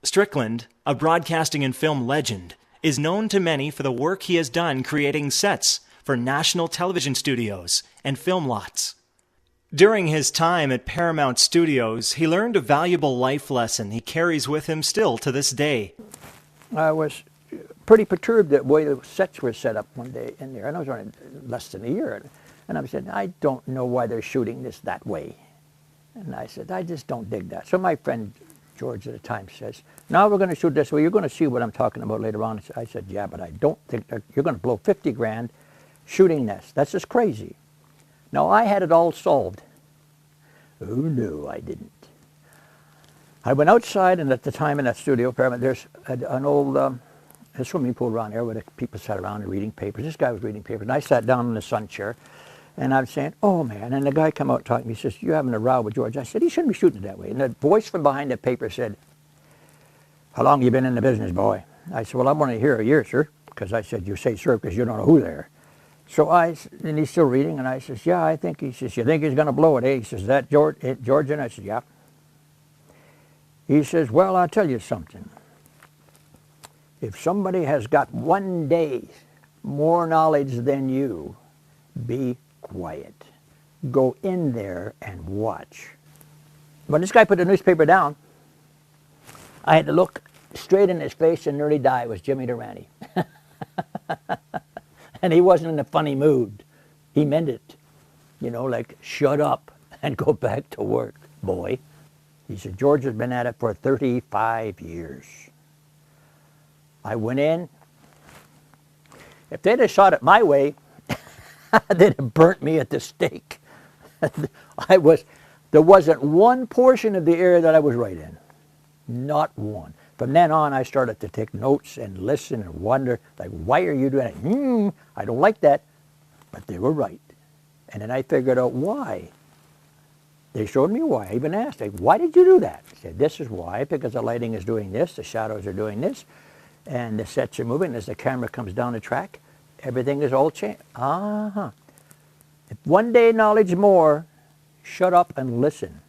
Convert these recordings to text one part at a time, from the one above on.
Strickland, a broadcasting and film legend, is known to many for the work he has done creating sets for national television studios and film lots. During his time at Paramount Studios, he learned a valuable life lesson he carries with him still to this day. I was pretty perturbed at the way the sets were set up one day in there, and I was only less than a year. And I said, I don't know why they're shooting this that way. And I said, I just don't dig that. So my friend George at the time says, now we're going to shoot this way. You're going to see what I'm talking about later on. I said, yeah, but I don't think you're going to blow 50 grand shooting this. That's just crazy. Now, I had it all solved. Oh, no, I didn't. I went outside, and at the time in that studio, there's an old a swimming pool around there where the people sat around and reading papers. This guy was reading papers, and I sat down in the sun chair, and I was saying, oh, man. And the guy come out talking to me. He says, you're having a row with George. I said, he shouldn't be shooting it that way. And the voice from behind the paper said, how long you been in the business, boy? I said, well, I'm only here a year, sir. Because I said, you say sir because you don't know who there. So and he's still reading, and I says, yeah, I think, he says, you think he's going to blow it, eh? He says, is that George? And I said, yeah. He says, well, I'll tell you something. If somebody has got 1 day more knowledge than you, be quiet. Go in there and watch. When this guy put the newspaper down, I had to look straight in his face and nearly die. It was Jimmy Durante. And he wasn't in a funny mood. He meant it. You know, like, shut up and go back to work, boy. He said, George has been at it for 35 years. I went in. If they'd have shot it my way, they'd have burnt me at the stake. There wasn't one portion of the area that I was right in. Not one. From then on, I started to take notes and listen and wonder, like, why are you doing it? I don't like that. But they were right. And then I figured out why. They showed me why. I even asked, like, why did you do that? I said, this is why, because the lighting is doing this, the shadows are doing this, and the sets are moving. As the camera comes down the track, everything is all changed. If 1 day knowledge more, shut up and listen.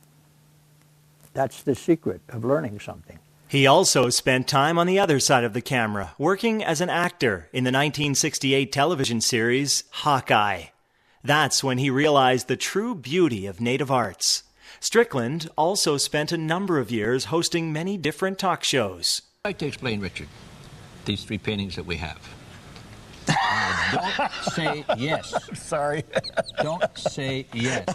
That's the secret of learning something. He also spent time on the other side of the camera, working as an actor in the 1968 television series Hawkeye. That's when he realized the true beauty of native arts. Strickland also spent a number of years hosting many different talk shows. I'd like to explain, Richard, these three paintings that we have. Don't say yes. Sorry. Don't say yes.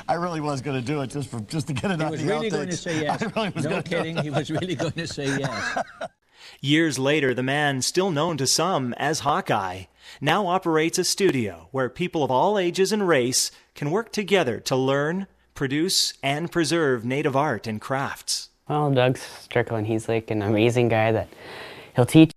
I really was going to do it just to get it out the outtakes. He was really going to say yes. I really was no kidding, he was really going to say yes. Years later, the man, still known to some as Hawkeye, now operates a studio where people of all ages and race can work together to learn, produce, and preserve native art and crafts. Well, Doug Strickland, he's like an amazing guy that he'll teach